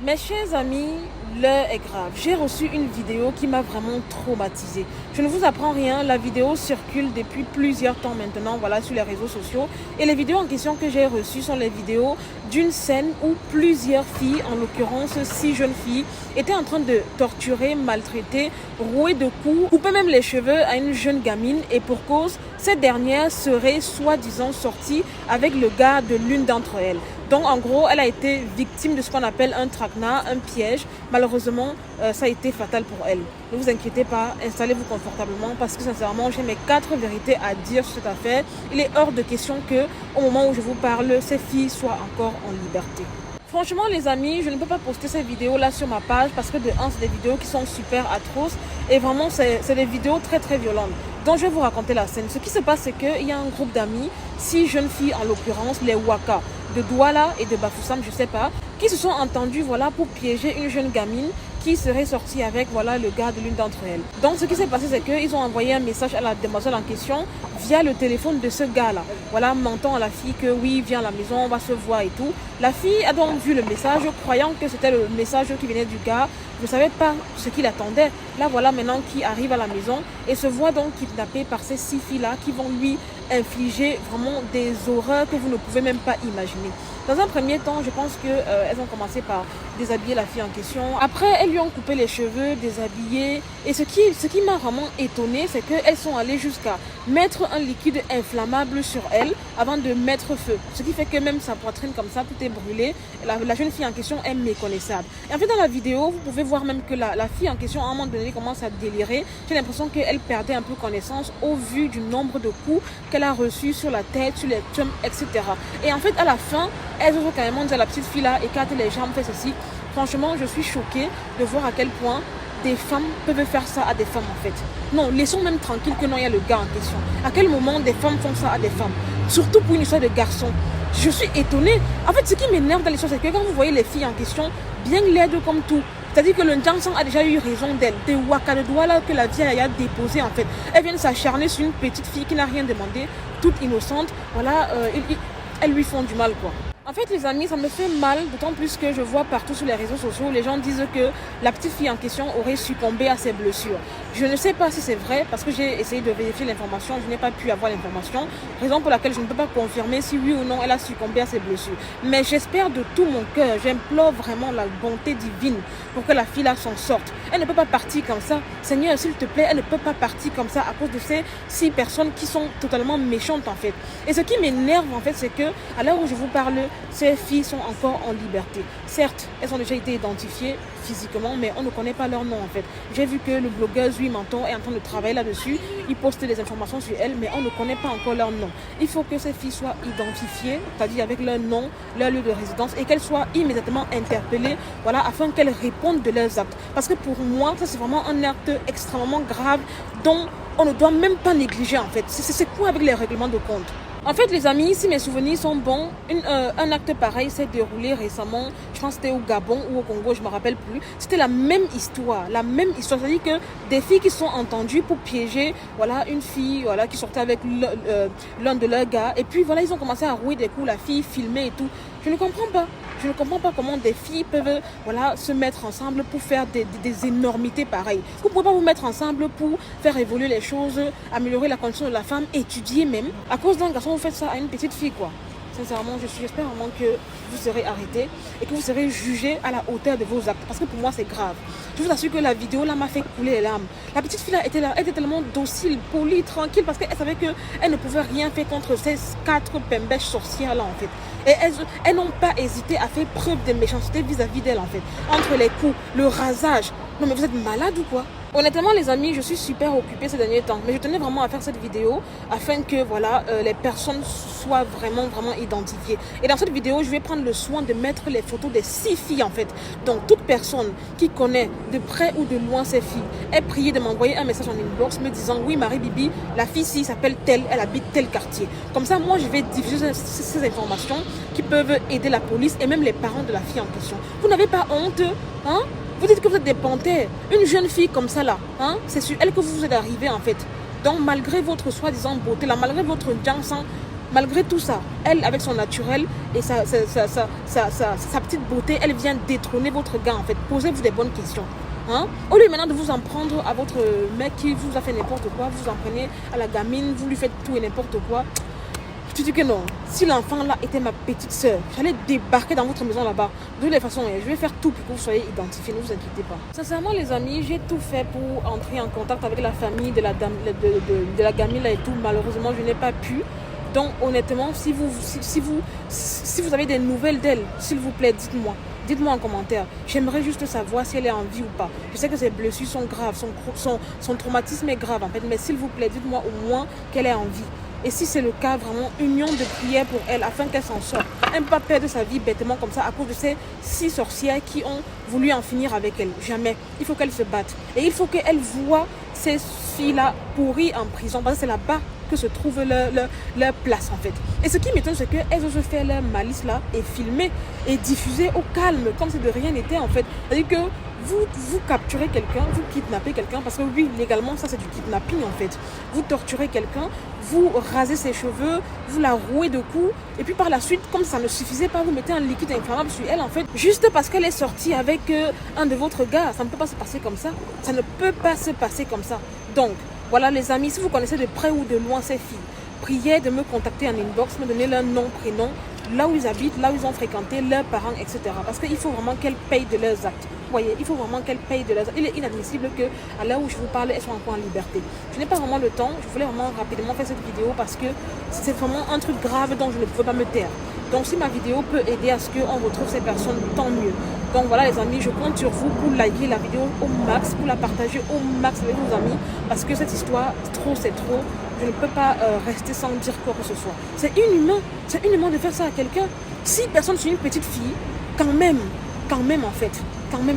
Mes chers amis, l'heure est grave. J'ai reçu une vidéo qui m'a vraiment traumatisée. Je ne vous apprends rien, la vidéo circule depuis plusieurs temps maintenant, voilà, sur les réseaux sociaux. Et les vidéos en question que j'ai reçues sont les vidéos d'une scène où plusieurs filles, en l'occurrence 6 jeunes filles, étaient en train de torturer, maltraiter, rouer de coups, couper même les cheveux à une jeune gamine. Et pour cause, cette dernière serait soi-disant sortie avec le gars de l'une d'entre elles. Donc en gros, elle a été victime de ce qu'on appelle un traquenard, un piège. Malheureusement, ça a été fatal pour elle. Ne vous inquiétez pas, installez-vous confortablement parce que sincèrement, j'ai mes 4 vérités à dire sur cette affaire. Il est hors de question que, au moment où je vous parle, ces filles soient encore en liberté. Franchement les amis, je ne peux pas poster ces vidéos là sur ma page parce que de 1, c'est des vidéos qui sont super atroces et vraiment c'est des vidéos très très violentes. Donc je vais vous raconter la scène. Ce qui se passe, c'est qu'il y a un groupe d'amis, 6 jeunes filles en l'occurrence, les Waka de Douala et de Bafoussam, je sais pas, qui se sont entendues voilà, pour piéger une jeune gamine qui serait sortie avec voilà, le gars de l'une d'entre elles. Donc ce qui s'est passé, c'est qu'ils ont envoyé un message à la demoiselle en question via le téléphone de ce gars-là. Voilà, mentant à la fille que oui, viens à la maison, on va se voir et tout. La fille a donc vu le message, croyant que c'était le message qui venait du gars. Je ne savais pas ce qu'il attendait. Là, voilà maintenant qui arrive à la maison et se voit donc kidnappé par ces 6 filles-là qui vont lui infliger vraiment des horreurs que vous ne pouvez même pas imaginer. Dans un premier temps, je pense qu'elles ont commencé par déshabiller la fille en question. Après, elles lui ont coupé les cheveux, déshabillé. Et ce qui m'a vraiment étonnée, c'est qu'elles sont allées jusqu'à mettre un liquide inflammable sur elle avant de mettre feu. Ce qui fait que même sa poitrine comme ça, tout est brûlé. La jeune fille en question est méconnaissable. Et en fait, dans la vidéo, vous pouvez voir même que la fille en question, à un moment donné, commence à délirer. J'ai l'impression qu'elle perdait un peu connaissance au vu du nombre de coups qu'elle a reçus sur la tête, sur les jambes, etc. Et en fait, à la fin, elles ont carrément dit à la petite fille là, écarte les jambes, fais ceci. Franchement, je suis choquée de voir à quel point des femmes peuvent faire ça à des femmes en fait. Non, laissons même tranquille que non, il y a le gars en question. À quel moment des femmes font ça à des femmes? Surtout pour une histoire de garçon. Je suis étonnée. En fait, ce qui m'énerve dans l'histoire, c'est que quand vous voyez les filles en question, bien laides comme tout, c'est-à-dire que le Jansan a déjà eu raison d'elle. Des Waka de Douala que la vieille a déposé en fait. Elle vient de s'acharner sur une petite fille qui n'a rien demandé, toute innocente. Voilà, elles lui font du mal quoi. En fait les amis, ça me fait mal, d'autant plus que je vois partout sur les réseaux sociaux, les gens disent que la petite fille en question aurait succombé à ses blessures. Je ne sais pas si c'est vrai, parce que j'ai essayé de vérifier l'information, je n'ai pas pu avoir l'information, raison pour laquelle je ne peux pas confirmer si oui ou non elle a succombé à ses blessures. Mais j'espère de tout mon cœur, j'implore vraiment la bonté divine pour que la fille là s'en sorte. Elle ne peut pas partir comme ça. Seigneur, s'il te plaît, elle ne peut pas partir comme ça à cause de ces 6 personnes qui sont totalement méchantes en fait. Et ce qui m'énerve en fait, c'est que à l'heure où je vous parle, ces filles sont encore en liberté. Certes, elles ont déjà été identifiées physiquement, mais on ne connaît pas leur nom en fait. J'ai vu que le blogueur Zui Menton est en train de travailler là-dessus. Il poste des informations sur elles, mais on ne connaît pas encore leur nom. Il faut que ces filles soient identifiées, c'est-à-dire avec leur nom, leur lieu de résidence, et qu'elles soient immédiatement interpellées, voilà, afin qu'elles répondent de leurs actes. Parce que pour moi, ça c'est vraiment un acte extrêmement grave dont on ne doit même pas négliger en fait. C'est quoi avec les règlements de compte? En fait, les amis, si mes souvenirs sont bons, un acte pareil s'est déroulé récemment. Je pense que c'était au Gabon ou au Congo, je ne me rappelle plus. C'était la même histoire, C'est-à-dire que des filles qui sont entendues pour piéger, voilà, une fille, voilà, qui sortait avec l'un de leurs gars. Et puis, voilà, ils ont commencé à rouer des coups, la fille filmée et tout. Je ne comprends pas. Je ne comprends pas comment des filles peuvent voilà, se mettre ensemble pour faire des énormités pareilles. Vous ne pouvez pas vous mettre ensemble pour faire évoluer les choses, améliorer la condition de la femme, étudier même. À cause d'un garçon, vous faites ça à une petite fille, quoi. Sincèrement, j'espère vraiment que vous serez arrêtés et que vous serez jugés à la hauteur de vos actes. Parce que pour moi, c'est grave. Je vous assure que la vidéo là m'a fait couler les larmes. La petite fille là, elle était tellement docile, polie, tranquille, parce qu'elle savait qu'elle ne pouvait rien faire contre ces 4 pembèches sorcières là en fait. Et elles n'ont pas hésité à faire preuve de méchanceté vis-à-vis d'elle en fait. Entre les coups, le rasage. Non mais vous êtes malade ou quoi? Honnêtement les amis, je suis super occupée ces derniers temps. Mais je tenais vraiment à faire cette vidéo afin que voilà, les personnes soient vraiment identifiées. Et dans cette vidéo, je vais prendre le soin de mettre les photos des 6 filles en fait. Donc toute personne qui connaît de près ou de loin ces filles est priée de m'envoyer un message en inbox me disant oui Marie-Bibi, la fille-ci s'appelle telle, elle habite tel quartier. Comme ça, moi je vais diffuser ces informations qui peuvent aider la police et même les parents de la fille en question. Vous n'avez pas honte, hein? Vous dites que vous êtes des panthères. Une jeune fille comme ça là, hein, c'est sur elle que vous êtes arrivé en fait. Donc malgré votre soi-disant beauté là, malgré votre Jansan, Malgré tout ça, elle, avec son naturel et sa petite beauté, elle vient détrôner votre gars en fait. Posez-vous des bonnes questions. Hein? Au lieu maintenant de vous en prendre à votre mec qui vous a fait n'importe quoi, vous en prenez à la gamine, vous lui faites tout et n'importe quoi. Tu dis que non, si l'enfant là était ma petite soeur, j'allais débarquer dans votre maison là-bas. De toutes les façons, je vais faire tout pour que vous soyez identifiés, ne vous inquiétez pas. Sincèrement les amis, j'ai tout fait pour entrer en contact avec la famille de la gamine là et tout. Malheureusement, je n'ai pas pu. Donc honnêtement, si vous avez des nouvelles d'elle, s'il vous plaît, dites-moi. Dites-moi en commentaire. J'aimerais juste savoir si elle est en vie ou pas. Je sais que ses blessures sont graves, son traumatisme est grave en fait. Mais s'il vous plaît, dites-moi au moins qu'elle est en vie. Et si c'est le cas, vraiment, union de prière pour elle afin qu'elle s'en sorte. Elle ne peut pas perdre sa vie bêtement comme ça à cause de ces 6 sorcières qui ont voulu en finir avec elle. Jamais. Il faut qu'elle se batte. Et il faut qu'elle voie ces filles-là pourries en prison. Parce que c'est là-bas que se trouve leur place en fait. Et ce qui m'étonne, c'est qu'elles osent faire leur malice là et filmer et diffuser au calme, comme si de rien n'était en fait. C'est-à-dire que vous capturez quelqu'un, vous kidnappez quelqu'un, parce que oui, légalement, ça c'est du kidnapping en fait. Vous torturez quelqu'un, vous rasez ses cheveux, vous la rouez de coups, et puis par la suite, comme ça ne suffisait pas, vous mettez un liquide inflammable sur elle en fait, juste parce qu'elle est sortie avec un de votre gars. Ça ne peut pas se passer comme ça. Ça ne peut pas se passer comme ça. Donc, voilà les amis, si vous connaissez de près ou de loin ces filles, priez de me contacter en inbox, me donner leur nom, prénom, là où ils habitent, là où ils ont fréquenté, leurs parents, etc. Parce qu'il faut vraiment qu'elles payent de leurs actes. Vous voyez, il faut vraiment qu'elles payent de leurs actes. Il est inadmissible qu'à l'heure où je vous parle, elles soient encore en liberté. Je n'ai pas vraiment le temps, je voulais vraiment rapidement faire cette vidéo parce que c'est vraiment un truc grave dont je ne pouvais pas me taire. Donc si ma vidéo peut aider à ce qu'on retrouve ces personnes, tant mieux. Donc voilà les amis, je compte sur vous pour liker la vidéo au max, pour la partager au max avec vos amis. Parce que cette histoire, c'est trop. Je ne peux pas rester sans dire quoi que ce soit. C'est inhumain de faire ça à quelqu'un. 6 personnes sur une petite fille, quand même en fait,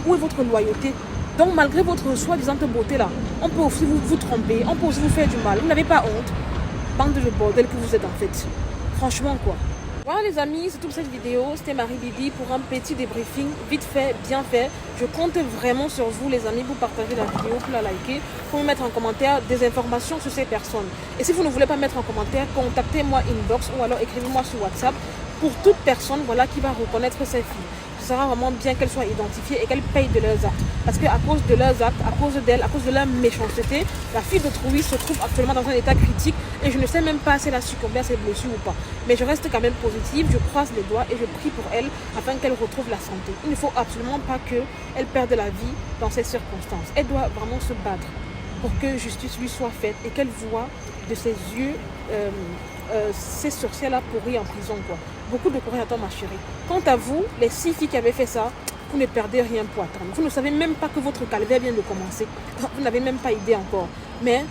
où est votre loyauté? Donc malgré votre soi-disant beauté là, on peut aussi vous tromper, on peut aussi vous faire du mal. Vous n'avez pas honte, bande de bordel que vous êtes en fait. Franchement quoi. Voilà les amis, c'est tout pour cette vidéo. C'était Marie Bibi pour un petit débriefing, vite fait, bien fait. Je compte vraiment sur vous les amis pour partager la vidéo, pour la liker, pour me mettre en commentaire des informations sur ces personnes. Et si vous ne voulez pas mettre en commentaire, contactez-moi inbox ou alors écrivez-moi sur WhatsApp pour toute personne voilà, qui va reconnaître ces filles. Ce sera vraiment bien qu'elles soient identifiées et qu'elles payent de leurs actes. Parce qu'à cause de leurs actes, à cause d'elles, à cause de leur méchanceté, la fille d'autrui se trouve actuellement dans un état critique et je ne sais même pas si elle a succombé à ses blessures ou pas. Mais je reste quand même positive, je croise les doigts et je prie pour elle afin qu'elle retrouve la santé. Il ne faut absolument pas qu'elle perde la vie dans ces circonstances. Elle doit vraiment se battre pour que justice lui soit faite et qu'elle voie de ses yeux ces sorcières-là pourries en prison, quoi. Beaucoup de courage à toi, ma chérie. Quant à vous, les 6 filles qui avaient fait ça, vous ne perdez rien pour attendre. Vous ne savez même pas que votre calvaire vient de commencer. Vous n'avez même pas idée encore. Mais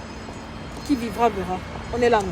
qui vivra verra. On est là, nous.